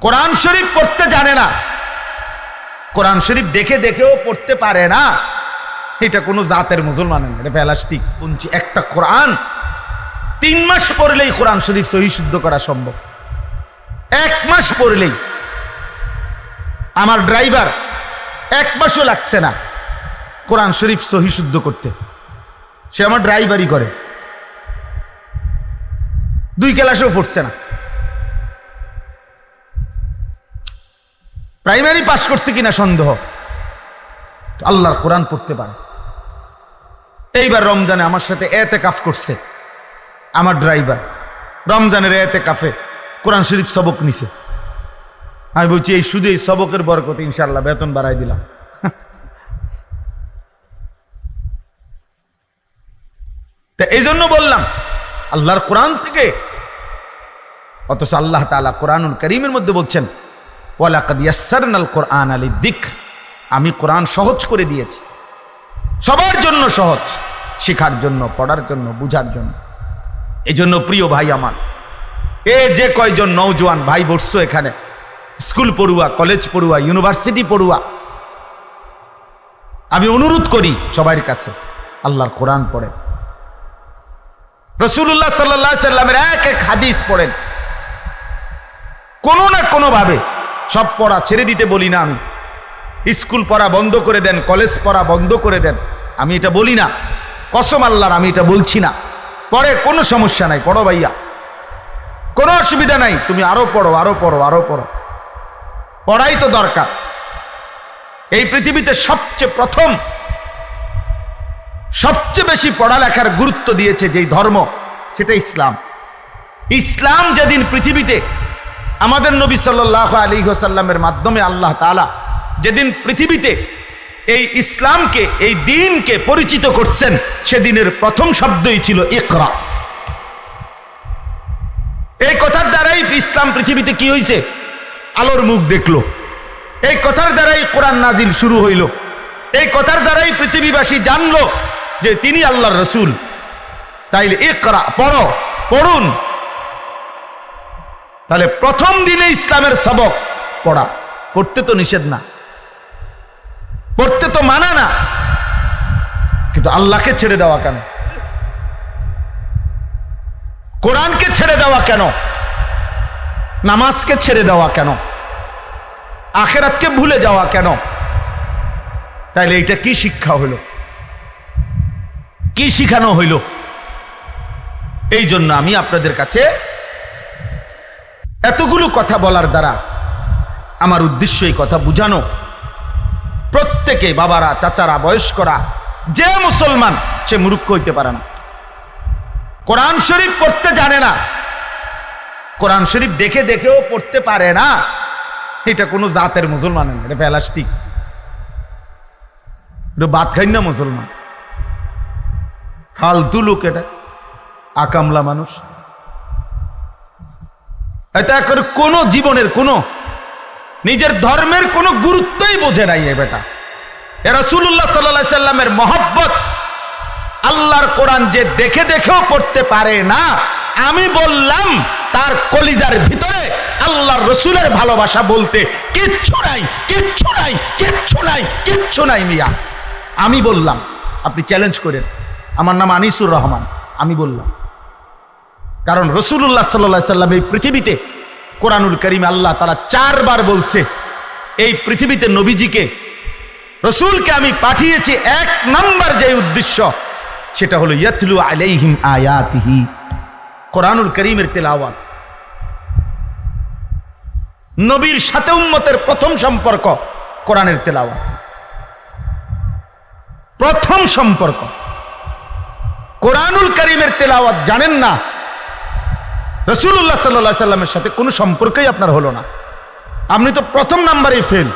কোরআন শরীফ পড়তে জানে না, কোরআন শরীফ দেখে দেখেও পড়তে পারে না, এটা কোনো জাতের মুসলমান না, এটা প্লাস্টিক পুঞ্চি। একটা কোরআন 3 মাস পড়লেই কোরআন শরীফ সহি শুদ্ধ করা সম্ভব, 1 মাস পড়লেই। আমার ড্রাইভার 1 মাসও লাগছে না কোরআন শরীফ সহি শুদ্ধ করতে, সে আমার ড্রাইভারই করে, 2 ক্লাসেও পড়ছে না, প্রাইমারি পাস করছে কিনা সন্দেহ, আল্লাহর কোরআন পড়তে পারে। এইবার রমজানে আমার সাথে এতেকাফ করছে আমার ড্রাইভার, রমজানের এতেকাফে কোরআন শরীফ সবক নিছে। আমি বলছি এই শুধু এই সবকের বরকতে ইনশাআল্লাহ বেতন বাড়াই দিলাম। তা এই জন্য বললাম আল্লাহর কোরআন থেকে, অথচ আল্লাহ তাআলা কোরআনুল কারীমের মধ্যে বলছেন ওয়ালাকাদ ইয়াসসারনাল কোরআনা লিযিকর, আমি কোরআন সহজ করে দিয়েছি, সবার জন্য সহজ, শেখার জন্য, পড়ার জন্য, বুঝার জন্য। এই জন্য প্রিয় ভাই আমার, এ যে কয়জন নওজোয়ান ভাই বসছো এখানে, স্কুল পড়ুয়া, কলেজ পড়ুয়া, ইউনিভার্সিটি পড়ুয়া, আমি অনুরোধ করি সবার কাছে আল্লাহর কোরআন পড়েন, রাসূলুল্লাহ সাল্লাল্লাহু আলাইহি সাল্লামের এক এক হাদিস পড়েন, কোনো না কোনো ভাবে। সব পড়া ছেড়ে দিতে বলি না আমি, স্কুল পড়া বন্ধ করে দেন, কলেজ পড়া বন্ধ করে দেন, আমি এটা বলি না, কসম আল্লাহর আমি এটা বলছি না। পরে কোনো সমস্যা নাই, পড়ো ভাইয়া, কোনো অসুবিধা নাই, তুমি আরো পড়ো, আরো পড়ো, আরো পড়ো, পড়াই তো দরকার। এই পৃথিবীতে সবচেয়ে প্রথম, সবচেয়ে বেশি পড়ালেখার গুরুত্ব দিয়েছে যেই ধর্ম, সেটা ইসলাম। ইসলাম যেদিন পৃথিবীতে আমাদের নবী সাল্লাল্লাহু আলাইহি ওয়াসাল্লামের মাধ্যমে আল্লাহ তাআলা যেদিন পৃথিবীতে এই ইসলামকে, এই দ্বীনকে পরিচিত করছেন, সেদিনের প্রথম শব্দই ছিল ইকরা। এই কথার দ্বারাই ইসলাম পৃথিবীতে কি হয়েছে? আলোর মুখ দেখলো। এই কথার দ্বারাই কোরআন নাজিল শুরু হইল। এই কথার দ্বারাই পৃথিবীবাসী জানলো যে তিনি আল্লাহর রাসূল। তাইলে ইকরা, পড়ো, পড়ুন। তাহলে প্রথম দিনে ইসলামের সবক পড়া। পড়তে তো নিষেধ না, পড়তে তো মানা না, কিন্তু আল্লাহকে ছেড়ে দেওয়া কেন? কোরআনকে ছেড়ে দেওয়া কেন? নামাজকে ছেড়ে দেওয়া কেন? আখিরাতকে ভুলে যাওয়া কেন? তাইলে এটা কি শিক্ষা হইল? কি শিখানো হইল? এই জন্য আমি আপনাদের কাছে এতগুলো কথা বলার দ্বারা আমার উদ্দেশ্য এই কথা বুঝানো, প্রত্যেকে, বাবারা, চাচারা, বয়স্করা, যে মুসলমান সে মূর্খ হইতে পারে না, কোরআন শরীফ পড়তে জানে না, কোরআন শরীফ দেখে দেখেও পড়তে পারে না, এটা কোনো জাতের মুসলমান না, এটা প্লাস্টিক, এটা ভাত খাই না মুসলমান, ফালতু লোক, এটা আকামলা মানুষ। এটা করে কোনো জীবনের কোনো নিজের ধর্মের কোনো গুরুত্বই বোঝে নাই এ বেটা। এ রাসূলুল্লাহ সাল্লাল্লাহু আলাইহি সাল্লামের মহব্বত, আল্লাহর কোরআন যে দেখে দেখেও পড়তে পারে না, আমি বললাম তার কলিজার ভিতরে আল্লাহর রসুলের ভালোবাসা বলতে কিচ্ছু নাই, কিচ্ছু নাই, কিচ্ছু নাই, কিচ্ছু নাই মিয়া। আমি বললাম, আপনি চ্যালেঞ্জ করেন, আমার নাম আনিসুর রহমান, আমি বললাম। কারণ রাসূলুল্লাহ সাল্লাল্লাহু আলাইহি সাল্লাম এই পৃথিবীতে, কোরআনুল কারীমে আল্লাহ তাআলা 4 বার বলছে এই পৃথিবীতে নবীজিকে, রসুলকে আমি পাঠিয়েছি 1 নাম্বার যে উদ্দেশ্য, সেটা হলো ইয়াতলু আলাইহিম আয়াতিহি, কোরআনুল কারীমের তেলাওয়াত। নবীর সাথে উম্মতের প্রথম সম্পর্ক কোরআনের তেলাওয়াত, প্রথম সম্পর্ক কোরআনুল কারীমের তেলাওয়াত। জানেন না, রাসূলুল্লাহ সাল্লাল্লাহু আলাইহি সাল্লামের সাথে কোনো সম্পর্কই আপনার হলো না, আপনি তো প্রথম নাম্বারে ফেল।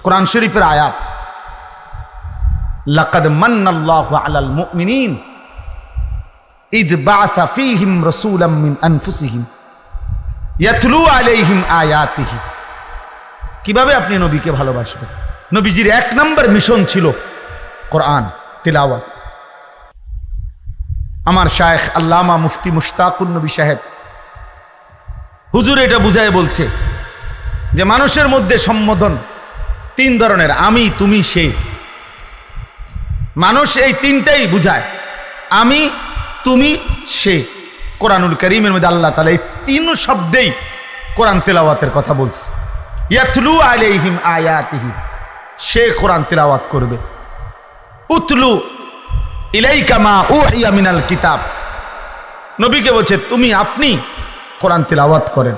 কোরআন শরীফের আয়াত, লাকাদ মান্নাল্লাহু আলাল মুমিনিন ইদ বাআসা ফীহিম রাসূলাম মিন আনফুসিহিম ইয়াতলু আলাইহিম আয়াতিহি। কিভাবে আপনি নবীকে ভালোবাসবেন? নবীজির 1 নাম্বার মিশন ছিল কোরআন তিলাওয়াত। আমার শায়েখ আল্লামা মুফতি মুশতাকুন নবী সাহেব হুজুর এটা বুঝায় বলছে যে মানুষের মধ্যে সম্বোধন তিন ধরনের, আমি, তুমি, সে। মানুষ এই তিনটাই বুঝায়, আমি, তুমি, সে। কোরআনুল কারীমের মধ্যে আল্লাহ তাআলা এই তিন শব্দেই কোরআন তেলাওয়াতের কথা বলছে। ইয়াতলু আলাইহিম আয়াতিহি, সে কোরআন তেলাওয়াত করবে। উতলু ইলাইকা মা উহিয়া মিনাল কিতাব, নবীকে বলছে তুমি, আপনি কোরআন তেলাওয়াত করেন।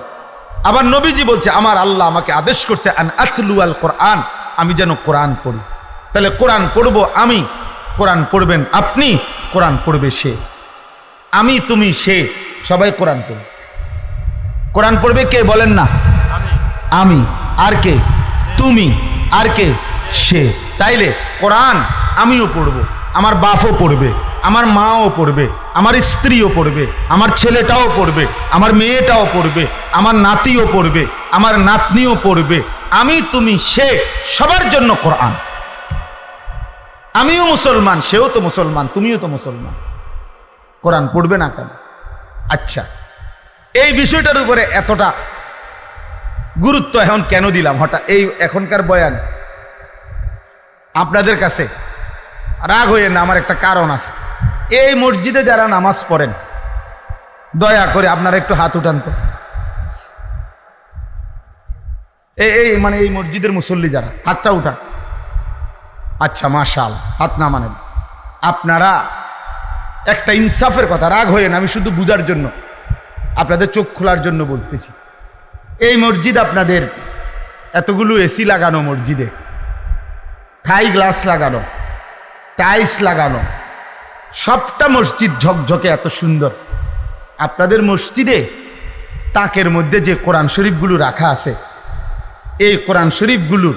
আবার নবীজি বলছে আমার আল্লাহ আমাকে আদেশ করছে আন আতলু আল কোরআন, আমি যেন কোরআন পড়ি। তাহলে কোরআন পড়বো আমি, কোরআন পড়বেন আপনি, কোরআন পড়বে সে। আমি, তুমি, সে, সবাই কোরআন পড়বে। কোরআন পড়বে কে বলেন না? আমি। আর কে? তুমি। আর কে? সে। তাইলে কোরআন আমিও পড়বো, আমার বাপও পড়বে, আমার মাও পড়বে, আমার স্ত্রীও পড়বে, আমার ছেলেটাও পড়বে, আমার মেয়েটাও পড়বে, আমার নাতিও পড়বে, আমার নাতনিও পড়বে। আমি, তুমি, সে, সবার জন্য কোরআন। আমিও মুসলমান, সেও তো মুসলমান, তুমিও তো মুসলমান, কোরআন পড়বে না কেন? আচ্ছা, এই বিষয়টার উপরে এতটা গুরুত্ব এখন কেন দিলাম হঠাৎ এই এখনকার বয়ান? আপনাদের কাছে রাগ হয়ে না, আমার একটা কারণ আছে। এই মসজিদে যারা নামাজ পড়েন, দয়া করে আপনারা একটু হাত উঠান তো। এই মানে এই মসজিদের মুসল্লি যারা, হাতটা উঠান। আচ্ছা, মাশাআল্লাহ, হাত না মানে আপনারা একটা ইনসাফের কথা, রাগ হয়ে না, আমি শুধু বুঝার জন্য, আপনাদের চোখ খোলার জন্য বলতেছি। এই মসজিদ আপনাদের এতগুলো এসি লাগানো, মসজিদে থাই গ্লাস লাগানো, টাইলস লাগানো, সবটা মসজিদ ঝকঝকে এত সুন্দর। আপনাদের মসজিদে তাকের মধ্যে যে কোরআন শরীফগুলো রাখা আছে, এই কোরআন শরীফগুলোর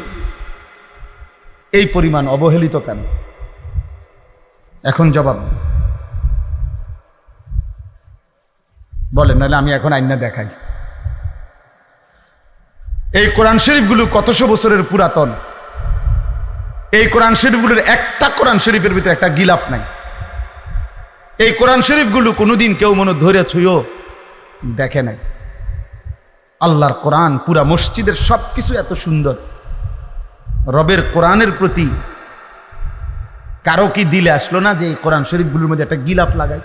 এই পরিমাণ অবহেলিত কেন? এখন জবাব বলেন, নাহলে আমি এখন আইনা দেখাই। এই কোরআন শরীফগুলো কতশো বছরের পুরাতন। এই কোরআন শরীফগুলোর একটা কোরআন শরীফের ভিতরে একটা গিলাফ নাই। এই কোরআন শরীফগুলো কোনোদিন কেউ মনে ধরে ছুঁয়ো দেখে নাই। আল্লাহর কোরআন, পুরা মসজিদের সবকিছু এত সুন্দর। রবের কোরআনের প্রতি কারো কি দিলে আসলো না যে এই কোরআন শরীফগুলোর মধ্যে একটা গিলাফ লাগাই?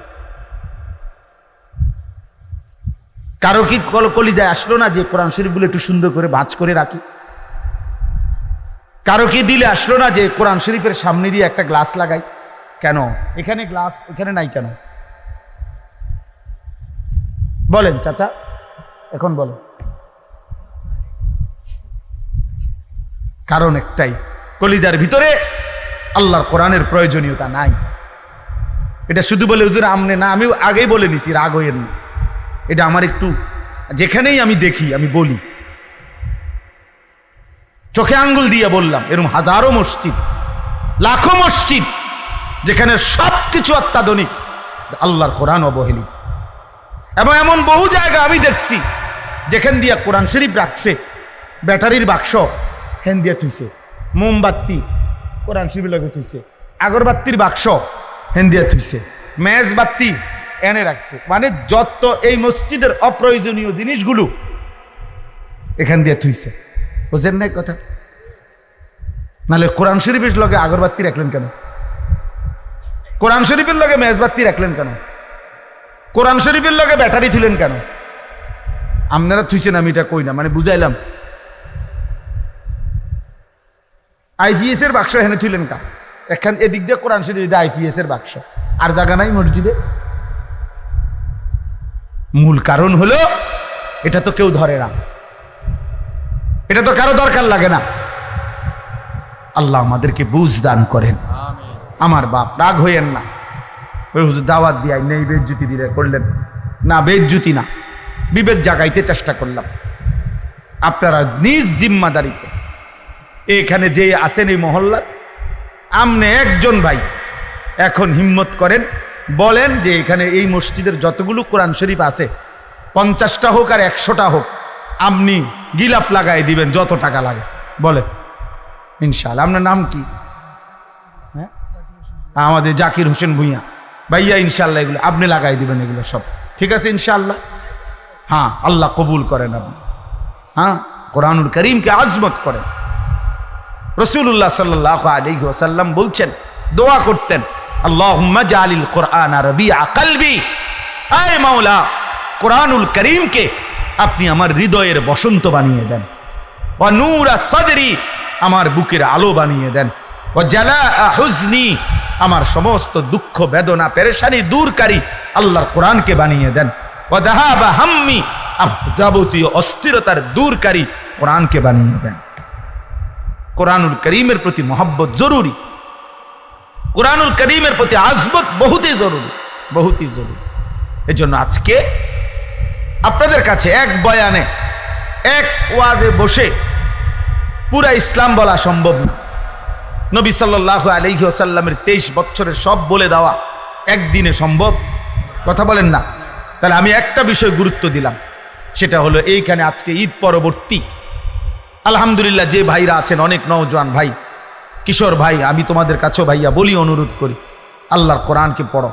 কারো কি কলিজায় আসলো না যে কোরআন শরীফগুলো একটু সুন্দর করে ভাঁজ করে রাখি? কারো কি দিলে আসলো না যে কোরআন শরীফের সামনে দিয়ে একটা গ্লাস লাগাই? কেন এখানে গ্লাস, এখানে নাই কেন? বলেন চাচা, এখন বলেন। কারণ একটাই, কলিজার ভিতরে আল্লাহর কোরআনের প্রয়োজনীয়তা নাই। এটা শুধু বলে হুজুর আমনে না, আমি আগেই বলে নিছি, রাগ হইয়েন না। এটা আমার একটু, যেখানেই আমি দেখি আমি বলি, চোখে আঙ্গুল দিয়ে বললাম। এরকম হাজারো মসজিদ, লাখো মসজিদ যেখানে সবকিছু অত্যাধুনিক, আল্লাহর কোরআন অবহেলিত। এবং এমন বহু জায়গা আমি দেখছি যেখান দিয়ে কোরআন শরীফ রাখছে, ব্যাটারির বাক্স হেন দিয়ে থুইছে, মোমবাতি কোরআন শরীফ লাগে থুইছে, আগরবাতির বাক্স হেন দিয়ে থুইছে, মেজবাতি এনে রাখছে। মানে যত এই মসজিদের অপ্রয়োজনীয় জিনিসগুলো এখান দিয়ে থুইছে। বুঝেন না কথা? নাহলে কোরআন শরীফের লগে আগরবাতি রাখলেন কেন? কোরআন শরীফের লগে মেজবাতি রাখলেন কেন? কোরআন শরীফের লগে ব্যাটারি থুলেন কেন? আপনারা থুইছেন, আমি এটা কই না, মানে বুঝাইলাম। আইপিএস এর বাক্স এখানে থুইলেন কা? এখান এদিক দিয়ে কোরআন শরীফ দিয়ে আইপিএস এর বাক্স, আর জায়গা নাই মসজিদে। মূল কারণ হলো এটা তো কেউ ধরে না, এটা তো কারো দরকার লাগে না। আল্লাহ আমাদেরকে বুঝ দান করেন। আমার বাপ, রাগ হইয়েন না, ওই হুজুর দাওয়াত দিয়ে নেই বেজ্জুতি দিলে করলেন না, বেজ্জুতি না, বিবেক জাগাইতে চেষ্টা করলাম। আপনারা নিজ জিম্মাদারিতে এখানে যে আছেন এই মহল্লার, আমনে একজন ভাই এখন হিম্মত করেন, বলেন যে এখানে এই মসজিদের যতগুলো কোরআন শরীফ আছে, 50টা হোক আর 100টা হোক, আপনি গিলাফ লাগাই দিবেন যত টাকা লাগে। বলেন ইনশাআল্লাহ। আপনার নাম কি? হ্যাঁ, আমাদের জাকির হোসেন ভুঁইয়া ভাইয়া। ইনশাআল্লাহ এগুলো আপনি লাগাই দিবেন, এগুলো সব ঠিক আছে ইনশাআল্লাহ। হ্যাঁ, আল্লাহ কবুল করেন আপনি। হ্যাঁ, কোরআনুল করিমকে আজমত করেন। রাসূলুল্লাহ সাল্লাল্লাহু আলাইহি ওয়াসাল্লাম বলছেন, দোয়া করতেন, আল্লাহুম্মা জালিল কোরআন রবিআ কলবি, আয় মাওলা কোরআনুল করিমকে আপনি আমার হৃদয়ের বসন্ত বানিয়ে দেন, ওয়া নূরা সাদরি, আমার বুকের আলো বানিয়ে দেন, ওয়া জালাআ হুজনি, আমার সমস্ত দুঃখ বেদনা পেরেশানি দূরকারী আল্লাহর কোরআনকে বানিয়ে দেন, ওয়া যাহাবা হাম্মি, যাবতীয় অস্থিরতার দূরকারী কোরআনকে বানিয়ে দেন। কোরআনুল করিমের প্রতি মহব্বত জরুরি, কোরআনুল করিমের প্রতি আজমত বহুতই জরুরি, বহুতই জরুরি। এজন্য আজকে আপনাদের কাছে এক বয়ানে, এক ওয়াজে বসে পুরা ইসলাম বলা সম্ভব না। নবী সাল্লাল্লাহু আলাইহি ওয়াসাল্লামের 23 বছরের সব বলে দেওয়া একদিনে সম্ভব? কথা বলেন না। তাহলে আমি একটা বিষয় গুরুত্ব দিলাম, সেটা হলো এইখানে আজকে ঈদ পরবর্তী আলহামদুলিল্লাহ যে ভাইরা আছেন, অনেক নওজোয়ান ভাই, কিশোর ভাই, আমি তোমাদের কাছেও ভাইয়া বলি, অনুরোধ করি, আল্লাহর কোরআনকে পড়ো।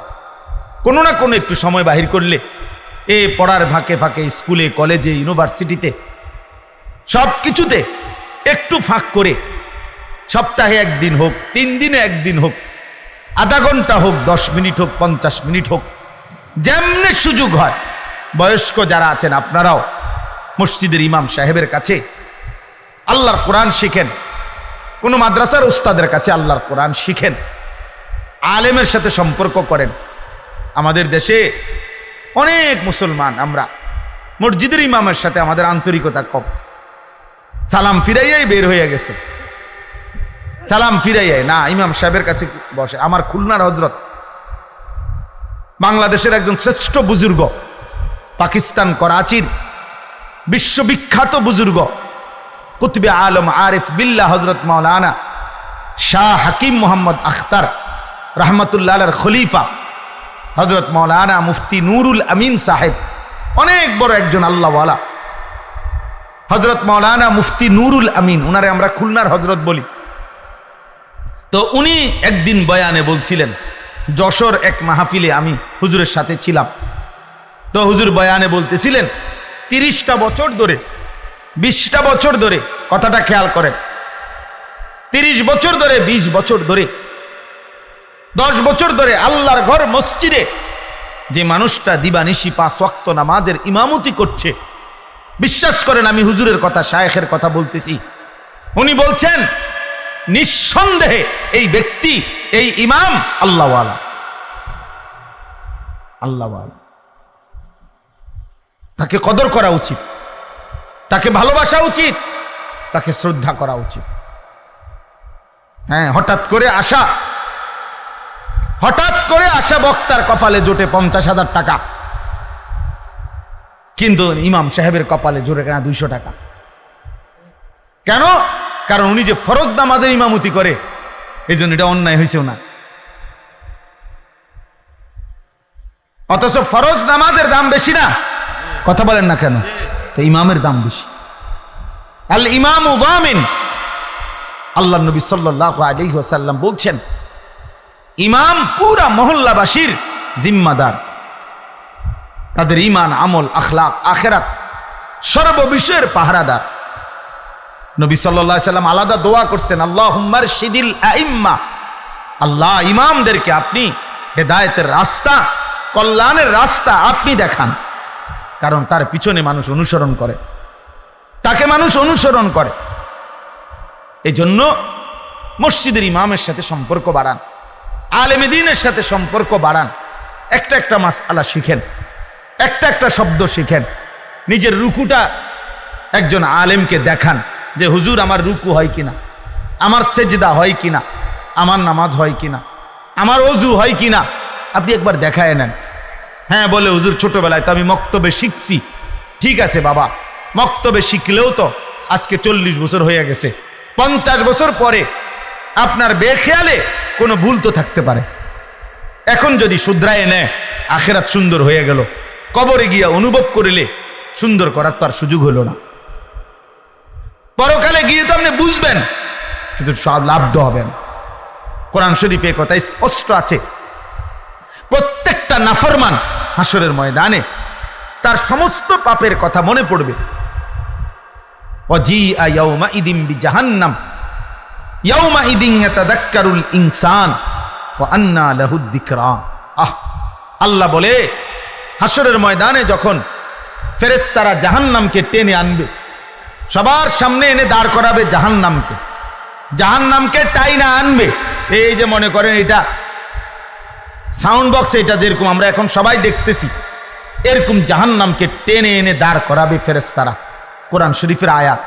কোনো না কোনো একটু সময় বাহির করলে এ পড়ার ফাঁকে ফাঁকে স্কুলে, কলেজে, ইউনিভার্সিটিতে, সব কিছুতে একটু ফাঁক করে সপ্তাহে একদিন হোক, 3 দিনে একদিন হোক, আধা ঘন্টা হোক, 10 মিনিট হোক, 50 মিনিট হোক, যেমনি সুযোগ হয়, বয়স্ক যারা আছেন আপনারাও মসজিদের ইমাম সাহেবের কাছে আল্লাহর কোরআন শিখেন, কোনো মাদ্রাসার উস্তাদের কাছে আল্লাহর কোরআন শিখেন, আলেমের সাথে সম্পর্ক করেন। আমাদের দেশে অনেক মুসলমান আমরা মসজিদের ইমামের সাথে আমাদের আন্তরিকতা কম, সালাম ফিরাইয়াই বের হয়ে গেছে, সালাম ফিরাইয়াই না ইমাম সাহেবের কাছে বসে। আমার খুলনার হজরত, বাংলাদেশের একজন শ্রেষ্ঠ বুজুর্গ, পাকিস্তান করাচির বিশ্ববিখ্যাত বুজুর্গ, কুতুবে আলম আরিফ বিল্লাহ হজরত মাওলানা শাহ হাকিম মোহাম্মদ আখতার রহমতুল্লাহ আলাইহির খলিফা হজরত মাওলানা মুফতি নুরুল আমিন সাহেব, অনেক বড় একজন আল্লাহওয়ালা, হজরত মাওলানা মুফতি নুরুল আমিন, উনারে আমরা খুলনার হজরত বলি। তো উনি একদিন বয়ানে বলছিলেন, যশোর এক মাহফিলে আমি হুজুরের সাথে ছিলাম। তো হুজুর বয়ানে বলতেছিলেন 30টা বছর ধরে, 20টা বছর ধরে, কথাটা খেয়াল করেন, 30 বছর ধরে, 20 বছর ধরে, 10 বছর ধরে আল্লাহর ঘর মসজিদে যে মানুষটা দিবানিশি 5 ওয়াক্ত নামাজের ইমামতি করছে, বিশ্বাস করেন আমি হুজুরের কথা, শায়েখের কথা বলতেছি, উনি বলছেন নিঃসন্দেহে এই ব্যক্তি, এই ইমাম আল্লাহওয়ালা, আল্লাহওয়ালা। তাকে কদর করা উচিত, তাকে ভালোবাসা উচিত, তাকে শ্রদ্ধা করা উচিত। হ্যাঁ, হঠাৎ করে আসা বক্তার কপালে জোটে 50,000 টাকা, কিন্তু ইমাম সাহেবের কপালে জোরে কেনা 200 টাকা। কেন? কারণ উনি যে ফরজ নামাজের ইমামতি করে, এই জন্য এটা অন্যায় হয়েছেও না। অথচ ফরজ নামাজের দাম বেশি না? কথা বলেন না কেন? তো ইমামের দাম বেশি। আল ইমাম ওয়ামিন, আল্লাহ নবী সাল্লাল্লাহু আলাইহি ওয়াসাল্লাম বলছেন, ইমাম পুরা মহল্লাবাসীর জিম্মাদার, তাদের ঈমান, আমল, আখলাক, আখিরাত সর্ববিষয়ের পাহারাদার। নবী সাল্লাল্লাহু আলাইহি ওয়াসাল্লাম আলাদা দোয়া করছেন, আল্লাহুম্মা আরশিদিল আইম্মা, আল্লাহ ইমামদেরকে আপনি হেদায়েতের রাস্তা, কল্যাণের রাস্তা আপনি দেখান। কারণ তার পিছনে মানুষ অনুসরণ করে, তাকে মানুষ অনুসরণ করে। এই জন্য মসজিদের ইমামের সাথে সম্পর্ক বাড়ান, আলেম দ্বীনের সাথে সম্পর্ক বাড়ান, একটা একটা মাসআলা শিখেন, একটা একটা শব্দ শিখেন, নিজের রুকুটা একজন আলেমকে দেখান যে হুজুর আমার রুকু হয় কিনা, আমার সেজদা হয় কিনা, আমার নামাজ হয় কিনা, আমার ওযু হয় কিনা, আপনি একবার দেখায় নেন। হ্যাঁ, বলে হুজুর ছোটবেলায় তো আমি মক্তবে শিখছি। ঠিক আছে বাবা, মক্তবে শিখলেও তো আজকে 40 বছর হয়ে গেছে, 50 বছর পরে আপনার বেখেয়ালে কোনো ভুল তো থাকতে পারে। এখন যদি শুধরায় নেয়, আখিরাত সুন্দর হয়ে গেল, কবরে গিয়া অনুভব করিলে সুন্দর করার তো আর সুযোগ হলো না। পরকালে গিয়ে তো আপনি বুঝবেন, কিন্তু সব লাভ হবেন। কোরআন শরীফে কথা স্পষ্ট আছে, প্রত্যেকটা নাফরমান হাসরের ময়দানে তার সমস্ত পাপের কথা মনে পড়বে। ওয়াজিআ ইয়াউমাইদিন বিজাহান্নাম ইয়াউমাইদিন ইয়াতাযাক্কারুল ইনসান ওয়া আন্না লাহুদ যিকরা। আল্লাহ বলে হাসরের ময়দানে যখন ফেরেশতারা জাহান্নামকে টেনে আনবে, সবার সামনে এনে দাঁড় করাবে জাহান্নামকে টাইনা আনবে। এই যে মনে করেন এটা সাউন্ড বক্স, এটা যেরকম আমরা এখন সবাই দেখতেছি, এরকম জাহান্নামকে টেনে এনে দাঁড় করাবে ফেরেশতারা। কোরআন শরীফের আয়াত।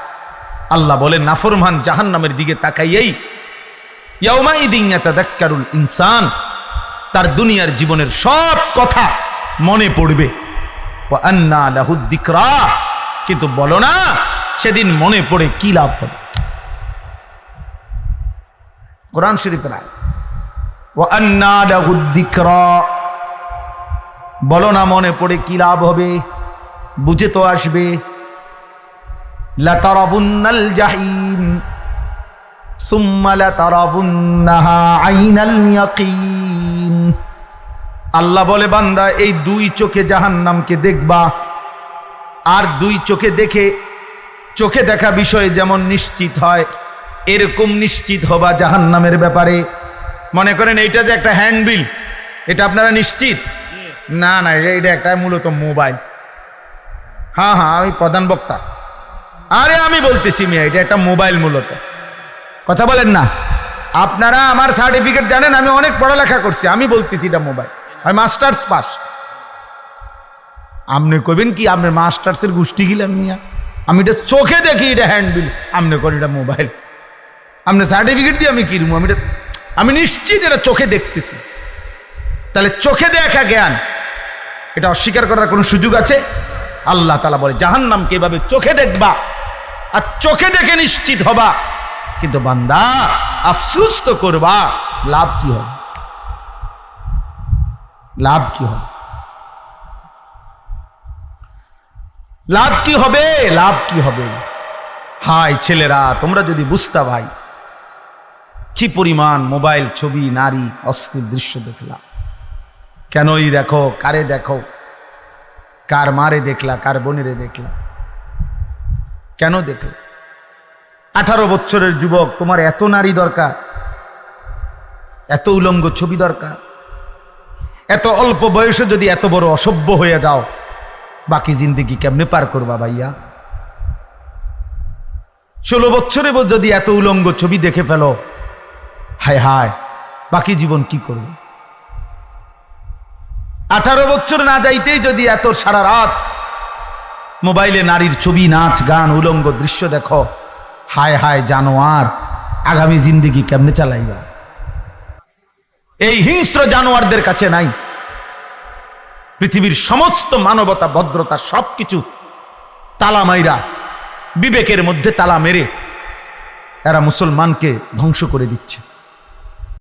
আল্লাহ বলেন নাফরমান জাহান্নামের দিকে তাকাইয়েই ইয়াউমাইদিন ইয়াতাযাক্কারুল ইনসান, তার দুনিয়ার জীবনের সব কথা মনে পড়বে। ওয়া আন্না লাহুদ যিকরা, কিন্তু বলো না সেদিন মনে পড়ে কি লাভ হবে? কোরআন শরীফের আয়াত। ওয়া আন্না লাহুদ যিকরা, বলো না মনে পড়ে কি লাভ হবে? বুঝে তো আসবে। লাতারাবুন্নাল জাহিম সুম্মা লাতারাবুন্নাহা আইনাল ইয়াকিন। আল্লাহ বলে বান্দা এই দুই চোখে জাহান্নামকে দেখবা, আর দুই চোখে দেখে, চোখে দেখা বিষয়ে যেমন নিশ্চিত হয় এরকম নিশ্চিত হবা জাহান্নামের ব্যাপারে। মনে করেন এইটা যে একটা হ্যান্ডবিল, এটা আপনারা নিশ্চিত? না না, এটা একটা মূলত মোবাইল। হ্যাঁ হ্যাঁ, আমি প্রধান বক্তা। আরে আমি বলতেছি মিয়া, এটা একটা মোবাইল মূলত। কথা বলেন না আপনারা? আমার সার্টিফিকেট জানেন, আমি অনেক পড়ালেখা করছি। আমি বলতেছি এটা মোবাইল, আমি মাস্টার্স পাস। আপনি কবেন কি আপনার মাস্টার্সের গোষ্ঠী গিলেন মিয়া? আমি এটা চোখে দেখি এটা হ্যান্ডবিল, আপনি করেন এটা মোবাইল। আপনার সার্টিফিকেট দিয়ে আমি কিনবো? আমি নিশ্চিত এটা চোখে দেখতেছি। তাহলে চোখে দেখা জ্ঞান, এটা অস্বীকার করার কোনো সুযোগ আছে? আল্লাহ তাআলা বলে জাহান্নামকে এভাবে চোখে দেখবা আর চোখে দেখে নিশ্চিত হবা, কিন্তু বান্দা আফসোস তো করবা। লাভ কি হবে? লাভ কি হবে? লাভ কি হবে? লাভ কি হবে? হায় ছেলেরা, তোমরা যদি বুঝতা ভাই কি পরিমাণ মোবাইল, ছবি, নারী, অশ্লীল দৃশ্য দেখলা। কেনই দেখো, কারে দেখো, কার মারে দেখলা, কার বোনেরে দেখলা, কেন দেখলা? 18 বছরের যুবক, তোমার এত নারী দরকার, এত উলঙ্গ ছবি দরকার? এত অল্প বয়সে যদি এত বড় অসভ্য হয়ে যাও, বাকি জিন্দেগি কেমনে পার করবা ভাইয়া? 16 বছরে যদি এত উলঙ্গ ছবি দেখে ফেলো, হায় হায়, বাকি জীবন কি করবে? 18 বছর না যাইতেই যদি এত সারা রাত মোবাইলে নারীর ছবি, নাচ, গান, উলঙ্গ দৃশ্য দেখো, হায় হায় জানোয়ার, আগামী জিন্দেগি কেমনে চালাইবা? এই হিংস্র জানোয়ারদের কাছে নাই। পৃথিবীর সমস্ত মানবতা, ভদ্রতা সবকিছু তালা মাইরা, বিবেকের মধ্যে তালা মেরে এরা মুসলমানকে ধ্বংস করে দিচ্ছে।